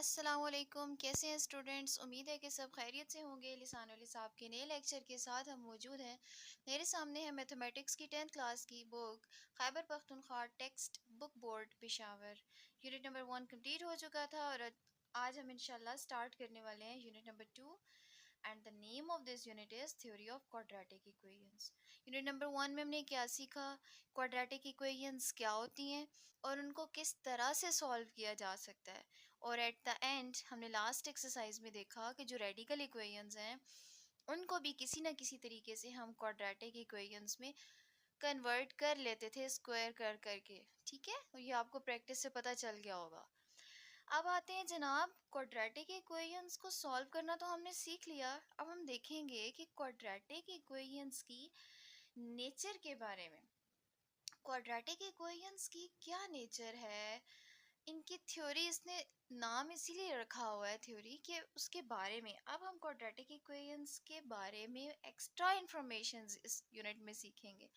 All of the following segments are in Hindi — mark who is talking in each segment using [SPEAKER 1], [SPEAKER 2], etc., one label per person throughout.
[SPEAKER 1] अस्सलामुअलैकुम। कैसे हैं स्टूडेंट्स? उम्मीद है कि सब खैरियत से होंगे। लिसानुल साहब के नए लेक्चर के साथ हम मौजूद हैं। मेरे सामने है मैथमेटिक्स की 10th क्लास की book Khyber Pakhtunkhwa text book board Peshawar. Unit number 1 complete हो चुका था और आज हम इंशाल्लाह स्टार्ट करने वाले हैं unit number 2 and the name of this unit is theory of quadratic equations. Unit number 1 में हमने क्या सीखा, क्वाड्रेटिक इक्वेशंस क्या होती हैं और उनको किस तरह से सॉल्व किया जा सकता है। और एट द एंड हमने लास्ट एक्सरसाइज में देखा कि जो रेडिकल इक्वेशंस हैं उनको भी किसी न किसी तरीके से हम क्वाड्रेटिक इक्वेशंस में कन्वर्ट कर लेते थे स्क्वायर कर करके। ठीक है, और ये आपको प्रैक्टिस से पता चल गया होगा। अब आते हैं जनाब, क्वाड्रेटिक इक्वेशंस को सॉल्व करना तो हमने सीख लिया। अब हम देखेंगे कि क्वाड्रेटिक इक्वेशंस की नेचर के बारे में। क्वाड्रेटिक इक्वेशंस की क्या नेचर है, इनकी थ्योरी, इसने नाम इसीलिए रखा हुआ है थ्योरी के उसके बारे में। अब हम क्वाड्रेटिक इक्वेशंस के बारे में एक्स्ट्रा इंफॉर्मेशन इस यूनिट में सीखेंगे।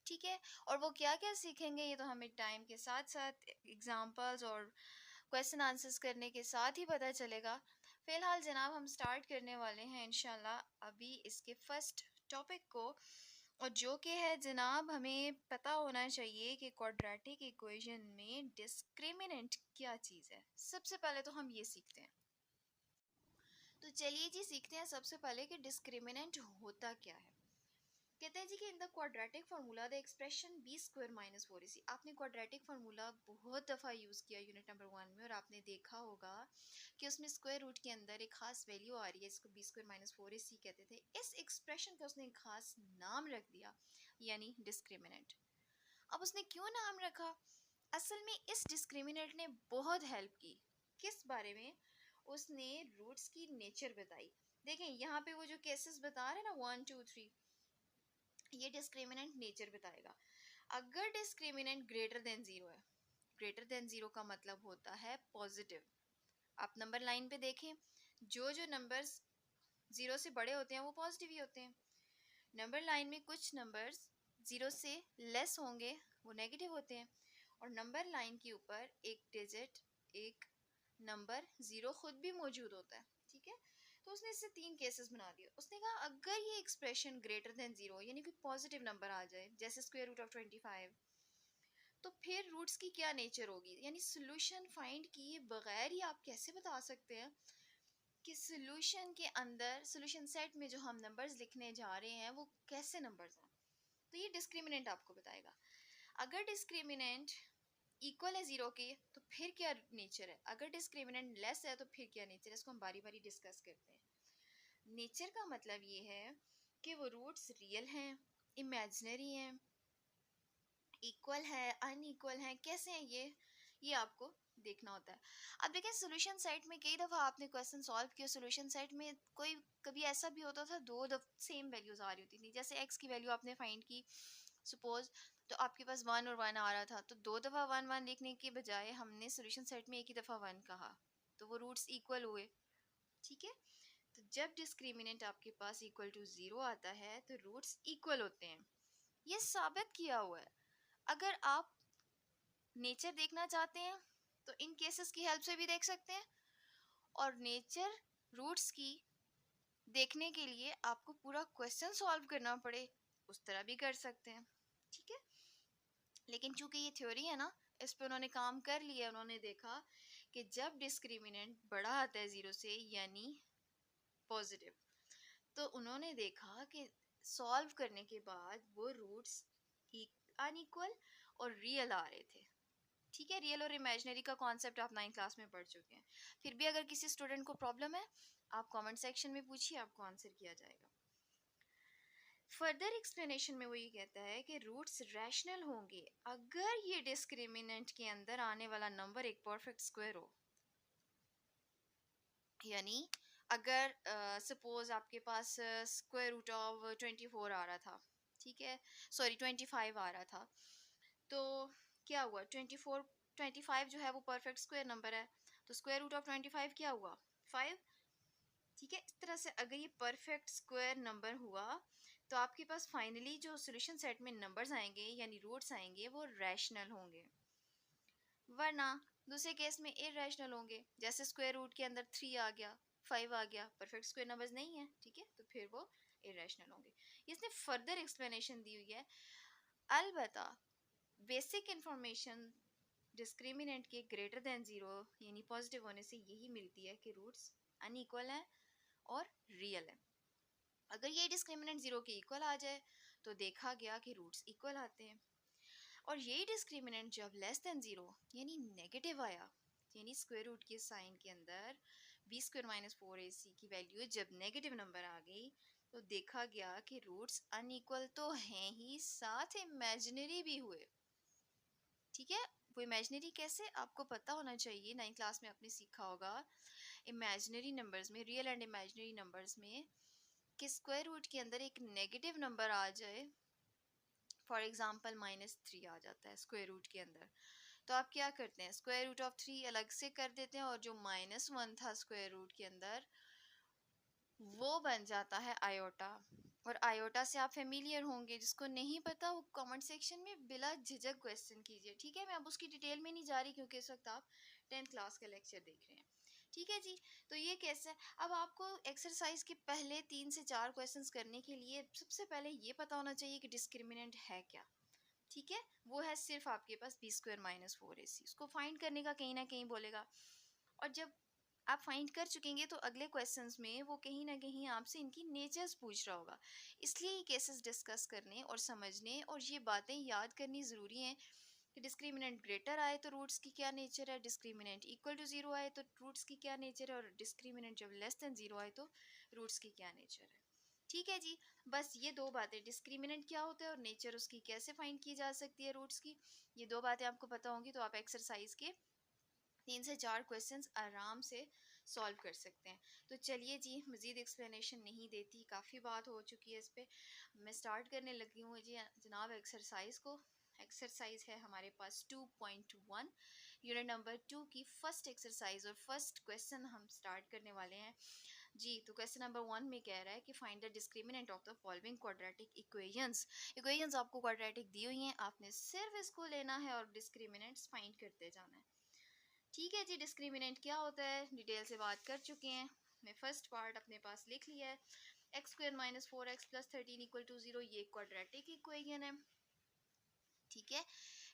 [SPEAKER 1] ठीक है, और वो क्या क्या सीखेंगे ये तो हमें टाइम के साथ साथ एग्जांपल्स और क्वेश्चन आंसर्स करने के साथ ही पता चलेगा। फिलहाल जनाब हम स्टार्ट करने वाले हैं इंशाल्लाह अभी इसके फर्स्ट टॉपिक को, और जो कि है जनाब, हमें पता होना चाहिए कि क्वाड्रेटिक इक्वेशन में डिस्क्रिमिनेंट क्या चीज़ है। सबसे पहले तो हम ये सीखते हैं। तो चलिए जी सीखते हैं सबसे पहले कि डिस्क्रिमिनेंट होता क्या है। कहते हैं जी कि in the quadratic formula the expression b square minus 4ac। आपने क्वाड्रेटिक फार्मूला बहुत दफ़ा यूज़ किया यूनिट नंबर 1 में और आपने देखा होगा कि उसमें स्क्वायर रूट के अंदर एक खास वैल्यू आ रही है, इसको बी स्क्वायर माइनस 4ac कहते थे। इस एक्सप्रेशन का उसने एक खास नाम रख दिया, यानी डिस्क्रिमिनेंट। अब उसने क्यों नाम रखा? असल में इस डिस्क्रिमिनेंट ने बहुत हेल्प की। किस बारे में? उसने रूट्स की नेचर बताई। देखें यहाँ पे वो जो केसेस बता रहे हैं ना 1 2 3, ये डिस्क्रिमिनेंट नेचर बताएगा। अगर डिस्क्रिमिनेंट ग्रेटर देन ज़ीरो है, ग्रेटर देन ज़ीरो का मतलब होता है पॉजिटिव। आप नंबर लाइन पे देखें, जो जो नंबर्स ज़ीरो से बड़े होते हैं वो पॉजिटिव ही होते हैं। नंबर लाइन में कुछ नंबर्स ज़ीरो से लेस होंगे वो नेगेटिव होते हैं, और नंबर लाइन के ऊपर एक डिजिट, एक नंबर ज़ीरो खुद भी मौजूद होता है। ठीक है, तो उसने इससे 3 केसेस बना दिए। उसने कहा अगर ये एक्सप्रेशन ग्रेटर देन ज़ीरो यानी कि पॉजिटिव नंबर आ जाए, जैसे स्क्वायर रूट ऑफ 25, तो फिर रूट्स की क्या नेचर होगी, यानी सोल्यूशन फाइंड किए बगैर ही आप कैसे बता सकते हैं कि सोल्यूशन के अंदर, सोल्यूशन सेट में जो हम नंबर्स लिखने जा रहे हैं वो कैसे नंबर्स हैं। तो ये डिस्क्रिमिनेंट आपको बताएगा। अगर डिस्क्रिमिनेंट इक्वल है ज़ीरो के तो फिर क्या नेचर है, अगर डिस्क्रिमिनेंट लेस है तो फिर क्या नेचर है। इसको हम बारी बारी डिस्कस करते हैं। नेचर का मतलब ये है कि वो रूट्स रियल हैं, इमेजिनरी हैं, इक्वल है, अनइक्वल है, कैसे हैं ये आपको देखना होता है। अब देखें सोल्यूशन सेट में कई दफ़ा आपने क्वेश्चन सॉल्व किया, सोल्यूशन सेट में कोई कभी ऐसा भी होता था दो सेम वैल्यूज़ आ रही होती थी। जैसे एक्स की वैल्यू आपने फाइंड की सपोज, तो आपके पास वन और वन आ रहा था, तो दो दफ़ा वन वन लिखने के बजाय हमने सोल्यूशन सेट में एक ही दफ़ा वन कहा, तो वो रूट्स इक्वल हुए। ठीक है, तो जब डिस्क्रिमिनेंट आपके पास इक्वल टू ज़ीरो आता है तो रूट्स इक्वल होते हैं। ये साबित किया हुआ है। अगर आप नेचर देखना चाहते हैं तो इन केसेस की हेल्प से भी देख सकते हैं, और नेचर रूट्स की देखने के लिए आपको पूरा क्वेश्चन सॉल्व करना पड़े उस तरह भी कर सकते हैं। ठीक है, लेकिन चूंकि ये थ्योरी है ना, इस पे उन्होंने काम कर लिया। उन्होंने देखा कि जब डिस्क्रिमिनेंट बड़ा आता है ज़ीरो से यानी पॉजिटिव, तो उन्होंने देखा कि सॉल्व करने के बाद वो रूट्स अनइक्वल और रियल आ रहे थे। ठीक है, रियल और इमेजिनरी का कॉन्सेप्ट आप 9th क्लास में पढ़ चुके हैं। फिर भी अगर किसी स्टूडेंट को प्रॉब्लम है आप कमेंट सेक्शन में पूछिए, आपको आंसर किया जाएगा। फर्दर एक्सप्लेनेशन में वो ये कहता है कि रूट्स रैशनल होंगे अगर ये डिस्क्रिमिनेंट के अंदर आने वाला नंबर एक परफेक्ट स्क्वायर हो। यानी अगर सपोज आपके पास स्क्वायर रूट ऑफ 24 आ रहा था, ठीक है, सॉरी 25 आ रहा था, तो क्या हुआ, 25 जो है वो परफेक्ट स्क्वायर नंबर है, तो स्क्वायर रूट ऑफ 25 क्या हुआ, 5। ठीक है, इस तरह से अगर ये परफेक्ट स्क्वायर नंबर हुआ तो आपके पास फाइनली जो सोल्यूशन सेट में नंबर्स आएंगे यानी रूट्स आएंगे वो रैशनल होंगे। वरना दूसरे केस में इरेशनल होंगे, जैसे स्क्वायर रूट के अंदर 3 आ गया, 5 आ गया, परफेक्ट स्क्वायर नंबर्स नहीं है, ठीक है, तो फिर वो इरेशनल होंगे। इसने फर्दर एक्सप्लेनेशन दी हुई है। अलबत्ता बेसिक इंफॉर्मेशन डिस्क्रिमिनेंट के ग्रेटर देन जीरो यानी पॉजिटिव होने से यही मिलती है कि रूट्स अनइक्वल हैं और रियल है। अगर ये डिस्क्रिमिनेंट जीरो के इक्वल आ जाए तो देखा गया कि रूट्स इक्वल आते हैं, और यही डिस्क्रिमिनेंट जब लेस देन जीरो यानी नेगेटिव आया, यानी स्क्वायर रूट के साइन के अंदर B square minus four a सी की वैल्यू जब नेगेटिव नंबर आ गई तो देखा गया कि रूट्स अनइक्वल तो हैं ही, साथ इमेजिनरी भी हुए। ठीक है, वो इमेजिनरी कैसे आपको पता होना चाहिए, 9th क्लास में आपने सीखा होगा इमेजिनरी नंबर्स में, रियल एंड इमेजिनरी नंबर्स में, कि स्क्वायर रूट के अंदर एक नेगेटिव नंबर आ जाए, फॉर एग्जांपल -3 आ जाता है स्क्वायर रूट के अंदर, तो आप क्या करते हैं, स्क्वायर रूट ऑफ 3 अलग से कर देते हैं और जो -1 था स्क्वायर रूट के अंदर वो बन जाता है आयोटा। और आयोटा से आप फेमिलियर होंगे, जिसको नहीं पता वो कमेंट सेक्शन में बिला झिझक क्वेश्चन कीजिए। ठीक है, मैं अब उसकी डिटेल में नहीं जा रही क्योंकि इस वक्त आप 10th क्लास का लेक्चर देख रहे हैं। ठीक है जी, तो ये कैसे, अब आपको एक्सरसाइज के पहले 3 से 4 क्वेश्चंस करने के लिए सबसे पहले ये पता होना चाहिए कि डिस्क्रिमिनेंट है क्या। ठीक है, वो है सिर्फ आपके पास b square minus four a सी, उसको फाइंड करने का कहीं ना कहीं बोलेगा। और जब आप फाइंड कर चुकेंगे तो अगले क्वेश्चंस में वो कहीं ना कहीं आपसे इनकी नेचर्स पूछ रहा होगा। इसलिए ये केसेस डिस्कस करने और समझने और ये बातें याद करनी ज़रूरी हैं कि डिस्क्रिमिनेंट ग्रेटर आए तो रूट्स की क्या नेचर है, डिस्क्रिमिनेंट इक्वल टू ज़ीरो आए तो रूट्स की क्या नेचर है, और डिस्क्रिमिनेंट जब लेस देन ज़ीरो आए तो रूट्स की क्या नेचर है। ठीक है जी, बस ये दो बातें, डिस्क्रिमिनेंट क्या होता है और नेचर उसकी कैसे फाइंड की जा सकती है रूट्स की, ये दो बातें आपको पता होंगी तो आप एक्सरसाइज के 3 से 4 क्वेश्चंस आराम से सॉल्व कर सकते हैं। तो चलिए जी, मज़ीद एक्सप्लेनेशन नहीं देती, काफ़ी बात हो चुकी है इस पर, मैं स्टार्ट करने लगी हूँ जी जनाब एक्सरसाइज को। एक्सरसाइज है हमारे पास 2.1 यूनिट नंबर 2 की फर्स्ट एक्सरसाइज और फर्स्ट क्वेश्चन हम स्टार्ट करने वाले हैं जी। तो क्वेश्चन नंबर 1 में कह रहा है कि find the discriminant of the following quadratic equations. Equations आपको क्वाड्रेटिक दी हुई हैं, आपने सिर्फ इसको लेना है और डिस्क्रिमिनेंट्स फाइंड करते जाना है। ठीक है जी, डिस्क्रिमिनेंट क्या होता है डिटेल से बात कर चुके हैं, मैं फर्स्ट पार्ट अपने पास लिख लिया है। X square minus four x plus 13 equal to 0, ये क्वाड्रेटिक इक्वेशन है। ठीक है,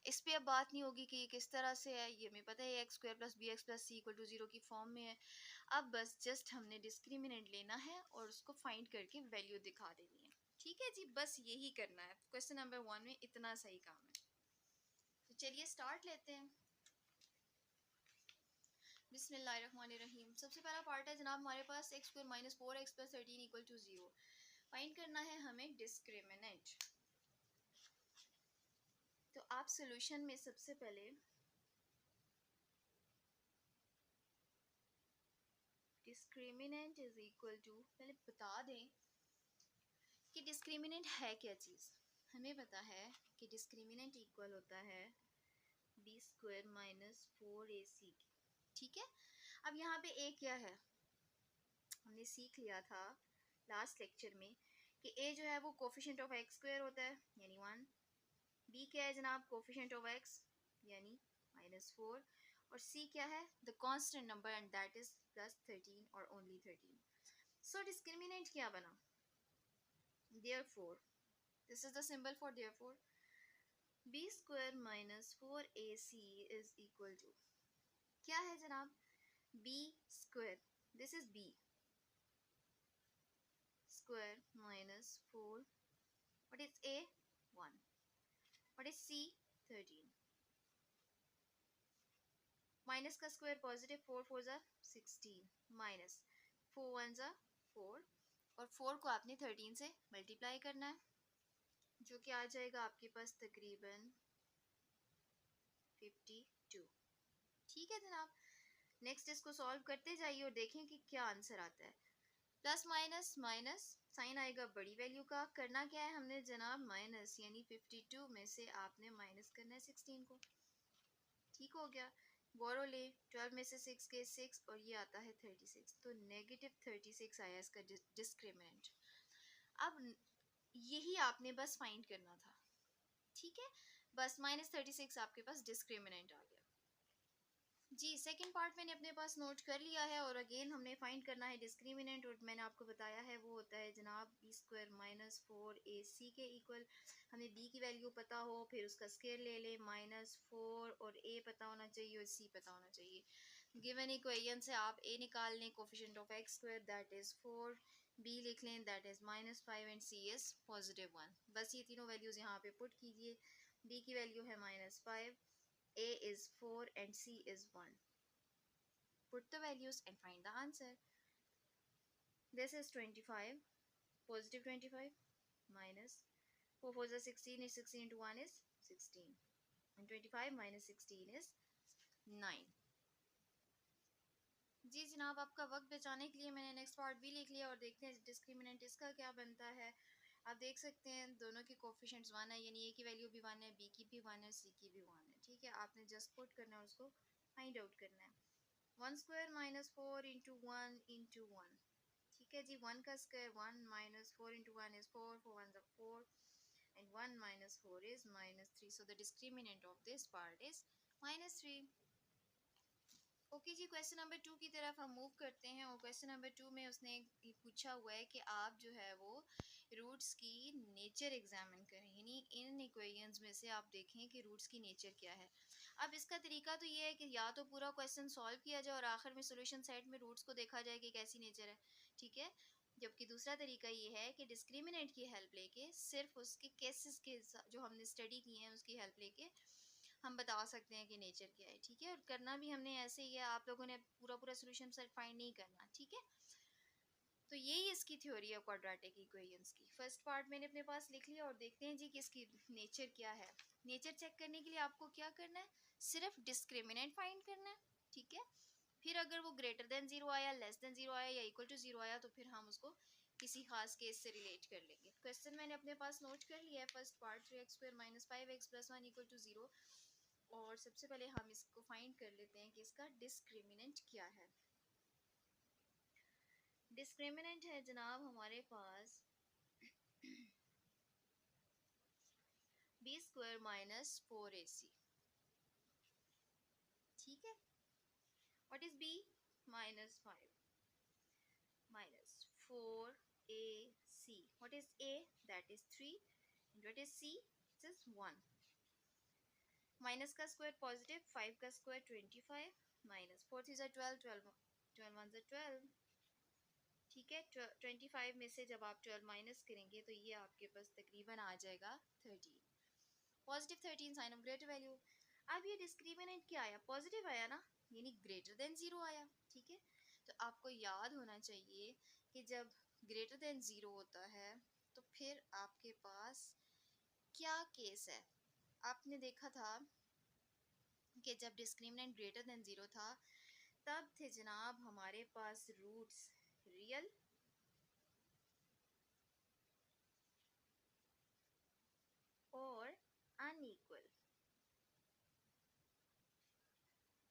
[SPEAKER 1] इस पे अब बात नहीं होगी कि ये किस तरह से है, ये हमें पता है x square plus b x plus c equal to 0 की फॉर्म में है। अब बस जस्ट हमने डिस्क्रिमिनेंट लेना है और उसको फाइंड करके वैल्यू दिखा देनी है। ठीक है जी, बस यही करना है क्वेश्चन नंबर 1 में, इतना सही काम है। तो चलिए स्टार्ट लेते हैं। बिस्मिल्लाहिर्रहमानिर्रहीम। सबसे पहला पार्ट है जनाब हमारे पास x square minus four x plus 13 equal to 0, find करना है हमें डिस्क्रिमिनेंट। तो आप सोल्यूशन में सबसे पहले डिस्क्रिमिनेंट इज इक्वल टू, पहले बता दें कि डिस्क्रिमिनेंट है क्या चीज़। हमें पता है कि डिस्क्रिमिनेंट इक्वल होता है B square minus four a सी की। ठीक है, अब यहाँ पे ए क्या है, हमने सीख लिया था लास्ट लेक्चर में कि ए जो है वो कोफिशिएंट ऑफ एक्स स्क्वायर होता है यानी 1, बी क्या है जनाब, कोफिशिएंट ऑफ एक्स यानी -4, और सी क्या है, the constant number and that is +13 और ओनली 13। सो डिस्क्रिमिनेंट क्या बना, therefore this is the symbol for therefore b square minus 4ac is equal to, क्या है जनाब, b square, this is b square minus 4, what is a, 1, what is c, 13, minus का स्क्वायर पॉजिटिव, 4 4 ज़ा 16, माइनस 4 1 ज़ा 4, और 4 को आपने 13 से मल्टीप्लाई करना है, जो कि आ जाएगा आपके पास तकरीबन 52। ठीक है जनाब, नेक्स्ट इसको सॉल्व करते जाइए और देखें कि क्या आंसर आता है। प्लस माइनस माइनस, साइन आएगा बड़ी वैल्यू का, करना क्या है हमने जनाब, माइनस यानी 52 में से आपने माइनस करना है 16 को। ठीक हो गया, बोरो ले, 12 में से 6 के 6 और ये आता है 36, तो नेगेटिव 36 आया इसका डिस्क्रिमिनेंट। अब यही आपने बस फाइंड करना था। ठीक है, बस -36 आपके पास डिस्क्रिमिनेंट आ गया। जी, सेकंड पार्ट मैंने अपने पास नोट कर लिया है और अगेन हमने फाइंड करना है डिस्क्रिमिनेंट, और मैंने आपको बताया है वो होता है जनाब b square minus four a सी के इक्वल। हमें बी की वैल्यू पता हो, फिर उसका स्केयर ले ले, माइनस फोर, और ए पता होना चाहिए और सी पता होना चाहिए। गिवन इक्वेशन से आप ए निकाल लें, coefficient of x square that is four, b लिख लें that is minus five, and c is positive one. बस ये तीनों वैल्यूज़ यहाँ पे पुट कीजिए। बी की वैल्यू है minus five, a is 4 and c is 1. Put the values and find the answer. This is 25, positive 25, minus 4 4 is 16, is 16 into 1 is 16. And 25 minus 16 is 9. जी जनाब, आपका वक्त बचाने के लिए मैंने नेक्स्ट पार्ट भी लिख लिया और देखते हैं डिस्क्रिमिनेंट इसका क्या बनता है। आप देख सकते हैं दोनों के कोफिशिएंट्स वन है, यानी ए की वैल्यू भी वन है, बी की भी वन है, सी की भी वन है। ठीक है, आपने जस्ट पुट करना है, उसको फाइंड आउट करना है। One square minus four into one into one. ठीक है जी, वन का square one, minus four into one is four, four one ज़ा four, and one minus four is minus three. So the discriminant of this part is minus three. Okay जी, क्वेश्चन नंबर टू की तरफ हम मूव करते हैं। और क्वेश्चन नंबर टू में उसने ये पूछा हुआ है कि आप जो है वो रूट्स की नेचर एग्जामिन करें, यानी इन इक्वेशंस में से आप देखें कि रूट्स की नेचर क्या है। अब इसका तरीका तो ये है कि या तो पूरा क्वेश्चन सॉल्व किया जाए और आखिर में सॉल्यूशन सेट में रूट्स को देखा जाए कि कैसी नेचर है। ठीक है, जबकि दूसरा तरीका ये है कि डिस्क्रिमिनेंट की हेल्प लेके, सिर्फ उसके केसेस के जो हमने स्टडी किए हैं उसकी हेल्प लेके हम बता सकते हैं कि नेचर क्या है। ठीक है, और करना भी हमने ऐसे ही है, आप लोगों ने पूरा पूरा सोल्यूशन सेट फाइंड नहीं करना। ठीक है, तो यही इसकी थ्योरी है क्वाड्रेटिक इक्वेशंस की। फर्स्ट पार्ट मैंने अपने पास लिख लिया और देखते हैं जी कि इसकी नेचर क्या है। नेचर चेक करने के लिए आपको क्या करना है, सिर्फ डिस्क्रिमिनेंट फाइंड करना है। ठीक है, फिर अगर वो ग्रेटर देन जीरो आया, लेस देन जीरो आया या इक्वल टू जीरो आया तो फिर हम उसको किसी खास केस से रिलेट कर लेंगे। क्वेश्चन मैंने अपने पास नोट कर लिया है। First part, three x square minus five x plus one equal to zero. और सबसे पहले हम इसको फाइंड कर लेते हैं कि इसका डिस्क्रिमिनेंट क्या है। डिस्क्रिमिनेंट है जनाब हमारे पास b square minus four a c. ठीक है, what is b, minus five, minus four a c, what is a, that is three, and what is c, it is one. Minus का स्क्वायर पॉजिटिव, फाइव का square twenty five, minus four three ज़ा ट्वेल्व, ट्वेल्व ट्वेल्व वन ज़ा ट्वेल्व। ठीक है, ट्वेंटी फाइव में से जब आप ट्वेल्व माइनस करेंगे तो ये आपके पास तकरीबन आ जाएगा thirteen, positive thirteen sign of greater value. अब ये डिस्क्रिमिनेंट क्या आया, पॉजिटिव आया ना, यानी ग्रेटर देन जीरो आया। ठीक है, तो आपको याद होना चाहिए कि जब ग्रेटर देन जीरो होता है तो फिर आपके पास क्या केस है। आपने देखा था कि जब डिस्क्रिमिनेंट ग्रेटर देन जीरो था तब थे जनाब हमारे पास रूट्स रियल और अनइक्वल।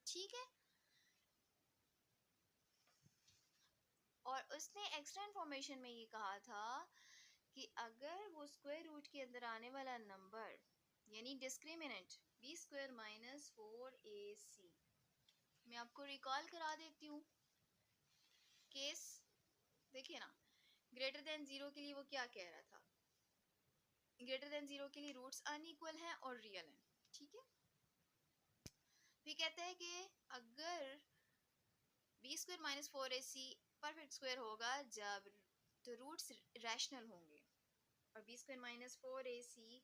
[SPEAKER 1] ठीक है, और उसने एक्स्ट्रा इन्फॉर्मेशन में ये कहा था कि अगर वो स्क्वायर रूट के अंदर आने वाला नंबर, यानी discriminant b square minus four a c, मैं आपको रिकॉल करा देती हूँ केस। देखिए ना, ग्रेटर देन जीरो के लिए वो क्या कह रहा था, ग्रेटर देन जीरो के लिए रूट्स अनइक्वल हैं और रियल हैं। ठीक है, फिर कहते हैं कि अगर B square minus four a C perfect square होगा जब तो रूट्स रैशनल होंगे, और B square minus four a सी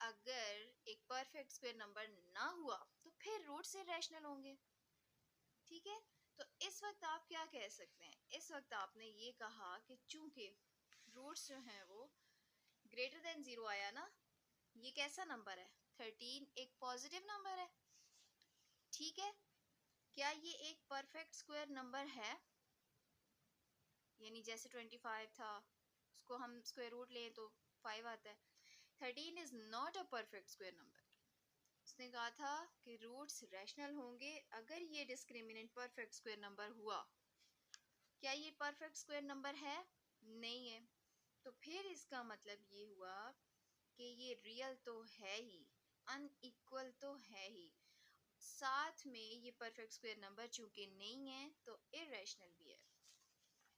[SPEAKER 1] अगर एक परफेक्ट स्क्वायर नंबर ना हुआ तो फिर रूट्स इरैशनल होंगे। ठीक है, तो इस वक्त आप क्या कह सकते हैं, इस वक्त आपने ये कहा कि चूंकि रूट्स जो हैं वो ग्रेटर देन जीरो आया ना, ये कैसा नंबर है, थर्टीन एक पॉजिटिव नंबर है। ठीक है, क्या ये एक परफेक्ट स्क्वायर नंबर है, यानी जैसे 25 था उसको हम स्क्वायर रूट लें तो 5 आता है। 13 is not a perfect square number. उसने कहा था कि रूट्स रैशनल होंगे अगर ये डिस्क्रिमिनेंट परफेक्ट स्क्वायर नंबर हुआ। क्या ये परफेक्ट स्क्वायर नंबर है, नहीं है, तो फिर इसका मतलब ये हुआ कि ये रियल तो है ही, अनइक्वल तो है ही। साथ में ये परफेक्ट स्क्वायर नंबर चूंकि नहीं है तो इरेशनल भी है।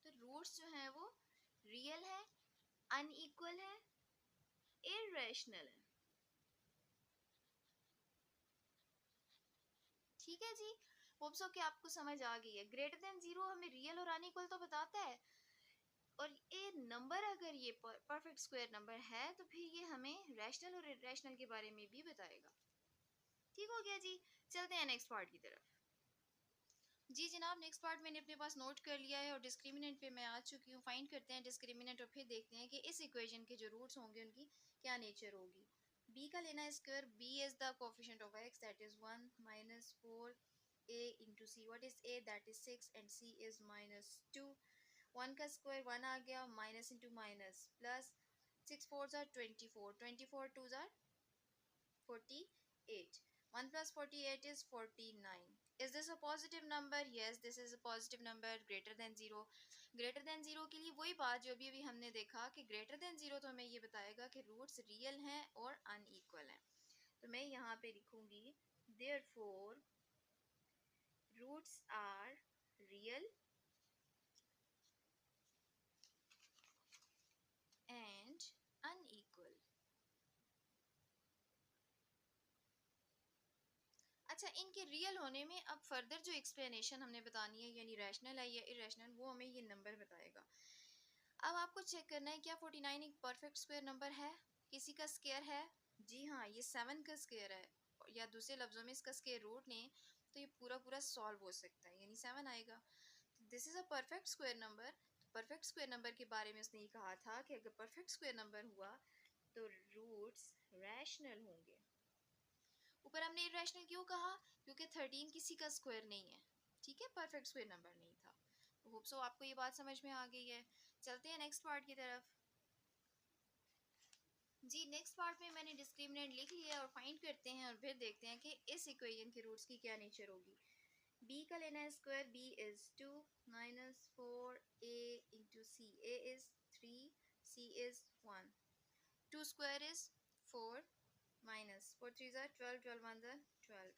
[SPEAKER 1] तो रूट्स जो हैं वो रियल है, अनइक्वल है, इरेशनल है। ठीक है जी, होप सो कि आपको समझ आ गई है। ग्रेटर देन जीरो हमें रियल और अनइक्वल तो बताता है, और ये नंबर अगर ये परफेक्ट स्क्वायर नंबर है तो फिर ये हमें रैशनल और इरेशनल के बारे में भी बताएगा। ठीक हो गया जी, चलते हैं नेक्स्ट पार्ट की तरफ। जी जनाब, नेक्स्ट पार्ट मैंने अपने पास नोट कर लिया है और डिस्क्रिमिनेंट पे मैं आ चुकी हूँ। फाइंड करते हैं डिस्क्रिमिनेंट और फिर देखते हैं कि इस इक्वेशन के जो रूट्स होंगे उनकी क्या नेचर होगी। b का लेना है square, b is the coefficient of x that is 1 minus 4a into c, what is a that is 6 and c is -2। 1 का स्क्वायर 1 आ गया, minus into minus plus, 6 4 are 24, 24 2 are 48, 1 plus 48 is 49. Is this a positive number? Yes, this is a positive number, greater than 0. Greater than 0 के लिए वही बात जो अभी अभी हमने देखा कि greater than 0 तो हमें ये बताएगा कि रूट्स रियल हैं और अनइक्वल हैं। तो मैं यहाँ पे लिखूंगी therefore roots are real and unequal. अच्छा, इनके रियल होने में अब फर्दर जो एक्सप्लेनेशन हमने बतानी है, यानी रैशनल है या इरेशनल, वो हमें ये नंबर बताएगा। अब आपको चेक करना है क्या 49 एक परफेक्ट स्क्वायर नंबर है, किसी का स्क्वायर है? जी हाँ, ये 7 का स्क्वायर है, या दूसरे लफ्जों में इसका स्क्वायर रूट लें तो ये पूरा पूरा सॉल्व हो सकता है, यानी 7 आएगा। This is a perfect square number. Perfect square number के बारे में उसने ये कहा था कि अगर परफेक्ट स्क्वायर नंबर हुआ तो रूट्स रैशनल होंगे। ऊपर हमने इरेशनल क्यों कहा? क्योंकि 13 किसी का स्क्वायर नहीं है, ठीक है, परफेक्ट स्क्वायर नंबर नहीं था। होप सो आपको ये बात समझ में आ गई है। चलते हैं नेक्स्ट पार्ट की तरफ। जी नेक्स्ट पार्ट में मैंने डिस्क्रिमिनेंट लिख लिया और फाइंड करते हैं और फिर देखते हैं कि इस इक्वेशन के रूट्स की क्या नेचर होगी। b का लेना है square, b is 2 minus 4a into c, a is 3, c is 1, 2 square is 4 minus 4 3 ज़ा 12, 12 1 ज़ा 12,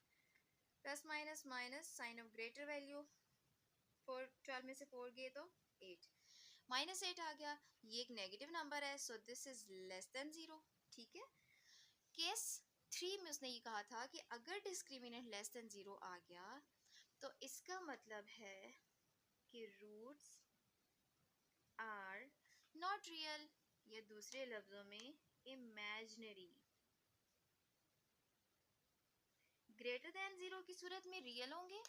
[SPEAKER 1] plus minus minus sign of greater value, 4 12 में से 4 गए तो 8, -8 आ गया। ये एक नेगेटिव नंबर है, so this is less than 0। ठीक है, केस 3 में उसने ये कहा था कि अगर डिस्क्रिमिनेंट लेस देन 0 आ गया तो इसका मतलब है कि रूट्स आर नॉट रियल, या दूसरे लफ्जों में इमेजिनरी। ग्रेटर देन 0 की सूरत में रियल होंगे,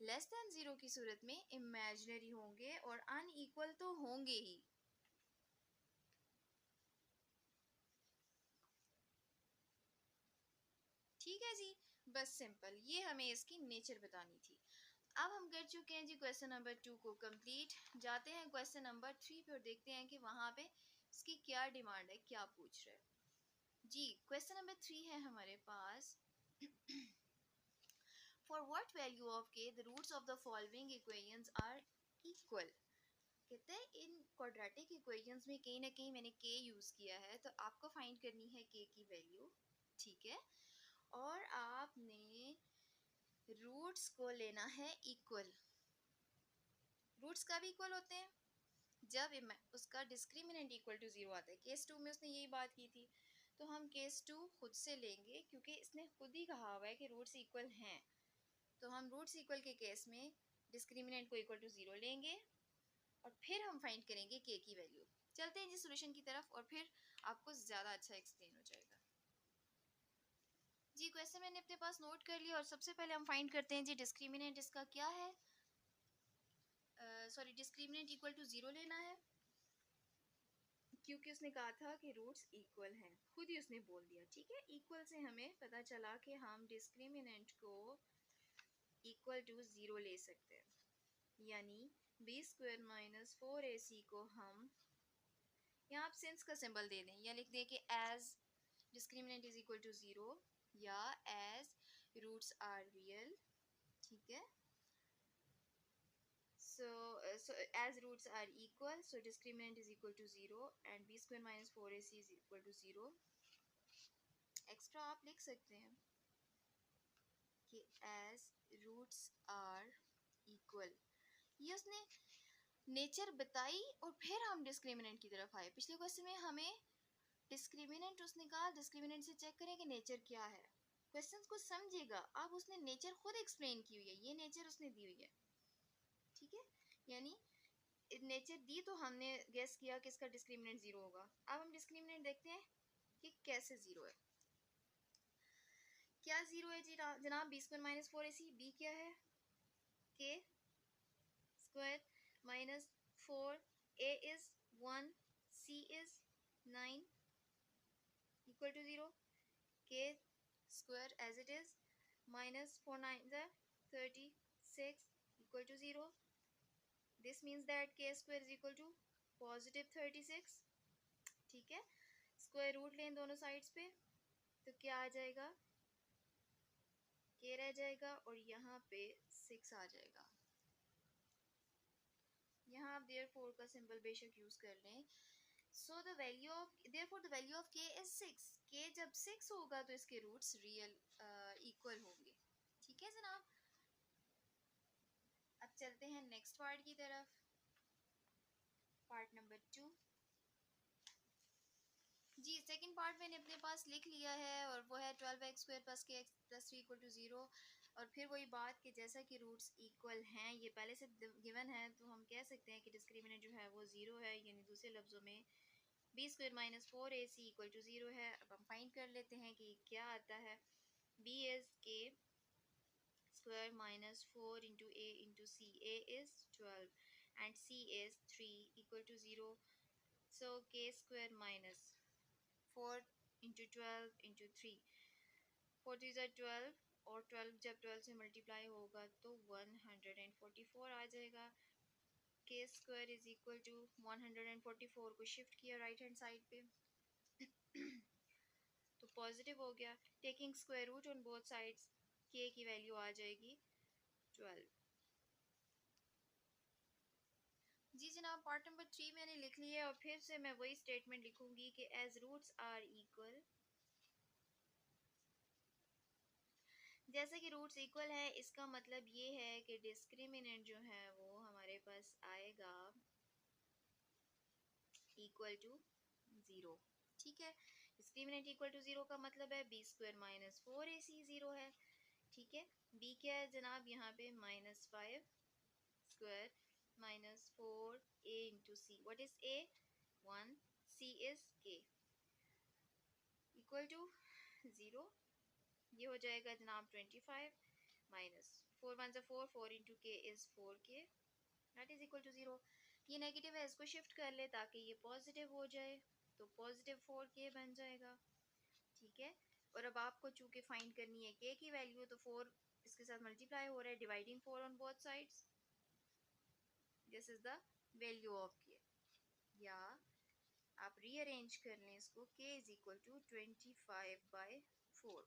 [SPEAKER 1] लेस देन 0 की सूरत में इमेजिनरी होंगे, और अनइक्वल तो होंगे ही। ठीक है जी, बस सिंपल, ये हमें इसकी नेचर बतानी थी। अब हम कर चुके हैं जी क्वेश्चन नंबर 2 को कंप्लीट। जाते हैं क्वेश्चन नंबर 3 पे और देखते हैं कि वहाँ पे इसकी क्या डिमांड है, क्या पूछ रहा है। जी क्वेश्चन नंबर 3 है हमारे पास। For what value of k the roots of the following equations are equal. कहते हैं इन क्वाड्रेटिक इक्वेशंस में कहीं ना कहीं मैंने के यूज किया है, तो आपको फाइंड करनी है के की वैल्यू। ठीक है, और आपने रूट्स को लेना है इक्वल। रूट्स कब इक्वल होते हैं? जब उसका डिस्क्रिमिनेंट इक्वल टू 0 आता है। केस 2 में उसने यही बात की थी, तो हम केस 2 खुद से लेंगे क्योंकि इसने खुद ही कहा हुआ है कि रूट्स इक्वल हैं। तो हम रूट्स इक्वल के केस में डिस्क्रिमिनेंट को इक्वल टू 0 लेंगे और फिर हम फाइंड करेंगे के की वैल्यू। चलते हैं जी सोल्यूशन की तरफ और फिर आपको ज़्यादा अच्छा एक्सप्लेन हो जाएगा। जी क्वेश्चन मैंने अपने पास नोट कर लिया और सबसे पहले हम फाइंड करते हैं जी डिस्क्रिमिनेंट इसका क्या है। सॉरी, डिस्क्रिमिनेंट इक्वल टू 0 लेना है क्योंकि उसने कहा था कि रूट्स इक्वल हैं, खुद ही उसने बोल दिया। ठीक है, इक्वल से हमें पता चला कि हम डिस्क्रिमिनेंट को इक्वल टू 0 ले सकते हैं, यानी बी स्क्वायर माइनस 4ac को हम यहाँ आप सिंस का सिंबल दे दें या लिख दें कि as discriminant is equal to 0 या एज रूट्स आर रियल। ठीक है, so as roots are equal, so discriminant is equal to 0 and b square minus 4ac is equal to 0। Extra आप लिख सकते हैं कि एज रूट्स आर इक्वल, ये उसने नेचर बताई और फिर हम डिस्क्रिमिनेंट की तरफ आए। पिछले क्वेश्चन में हमें डिस्क्रिमिनेंट उसने कहा, डिस्क्रिमिनेंट से चेक करें कि नेचर क्या है। क्वेश्चन को समझिएगा, अब उसने नेचर खुद एक्सप्लेन की हुई है, ये नेचर उसने दी हुई है, ठीक है। यानी नेचर दी तो हमने गेस किया कि इसका डिस्क्रिमिनेंट जीरो होगा। अब हम डिस्क्रिमिनेंट देखते हैं कि कैसे जीरो है। क्या जीरो है जी जनाब? B square minus four a c. B क्या है? K square minus four, a is one, c is nine, equal to zero. K square as it is minus four nine ज़ा 36 equal to zero. This means that k square is equal to positive 36, ठीक है। स्क्वायर रूट लें दोनों साइड्स पे तो क्या आ जाएगा? के रह जाएगा और यहाँ पे 6 आ जाएगा। यहाँ आप देयरफॉर का सिंबल बेशक यूज कर लें। So the value of therefore the value of के इज 6। के जब 6 होगा तो इसके रूट्स रियल इक्वल होंगे, ठीक है जनाब। अब चलते हैं नेक्स्ट पार्ट की तरफ, पार्ट नंबर 2। जी सेकंड पार्ट मैंने अपने पास लिख लिया है और वो है 12x स्क्वायर प्लस के एक्स प्लस 3 इक्वल टू 0। और फिर वही बात कि जैसा कि रूट्स इक्वल हैं, ये पहले से गिवन है, तो हम कह सकते हैं कि डिस्क्रिमिनेंट जो है वो 0 है। यानी दूसरे लफ्ज़ों में b square minus four a c equal to 0 है। अब हम फाइंड कर लेते हैं कि क्या आता है। B is k square minus four into a into c. A is 12 and c is 3 equal to 0। So k square minus 4 into 12 into 3, 4 3 ज़ा 12 और 12 जब 12 से मल्टीप्लाई होगा तो 144 आ जाएगा। के स्क्वायर इज इक्वल टू 144 को शिफ्ट किया राइट हैंड साइड पे तो पॉजिटिव हो गया। Taking square root on both sides, k की वैल्यू आ जाएगी 12। जी जनाब पार्ट नंबर 3 मैंने लिख लिया है और फिर से मैं वही स्टेटमेंट लिखूंगी कि एज रूट्स आर इक्वल, जैसे कि रूट्स इक्वल है इसका मतलब ये है कि डिस्क्रिमिनेंट जो है वो हमारे पास आएगा इक्वल टू 0, ठीक है। डिस्क्रिमिनेंट इक्वल टू 0 का मतलब है B square minus four a सी 0 है, ठीक है। बी क्या है जनाब? यहाँ पे minus 5 square minus 4 a into c. What is a? 1, c is k, equal to 0। ये हो जाएगा जनाब 25 minus 4 1 4, 4 into k is 4k, that is equal to 0। ये नेगेटिव है, इसको शिफ्ट कर ले ताकि ये पॉजिटिव हो जाए, तो पॉजिटिव 4k बन जाएगा, ठीक है। और अब आपको चूंकि फाइंड करनी है k की वैल्यू, तो 4 इसके साथ मल्टीप्लाई हो रहा है, dividing 4 on both sides, this is the value of k। या आप रीअरेंज कर लें इसको, k इज इक्वल टू 25/4।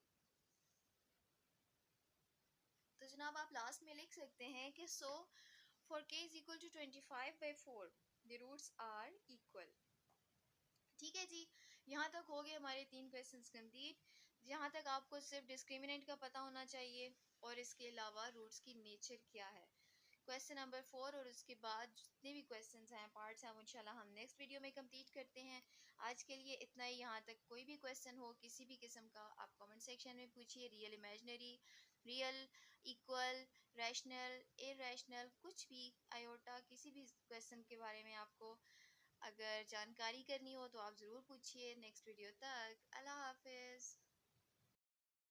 [SPEAKER 1] तो जनाब आप लास्ट में लिख सकते हैं कि so for k is equal to 25/4 the roots are equal, ठीक है जी। यहाँ तक हो गए हमारे 3 क्वेश्चंस कंप्लीट। यहाँ तक आपको सिर्फ डिस्क्रिमिनेंट का पता होना चाहिए और इसके अलावा रूट्स की नेचर क्या है। क्वेश्चन नंबर 4 और उसके बाद जितने भी क्वेश्चंस हैं पार्ट्स हैं वो इंशाल्लाह हम नेक्स्ट वीडियो में कंप्लीट करते हैं। आज के लिए इतना ही। यहाँ तक कोई भी क्वेश्चन हो किसी भी किस्म का आप कमेंट सेक्शन में पूछिए। Real, imaginary, real, equal, rational, irrational, कुछ भी आयोटा, किसी भी क्वेश्चन के बारे में आपको अगर जानकारी करनी हो तो आप ज़रूर पूछिए। नेक्स्ट वीडियो तक अल्लाह हाफिज़।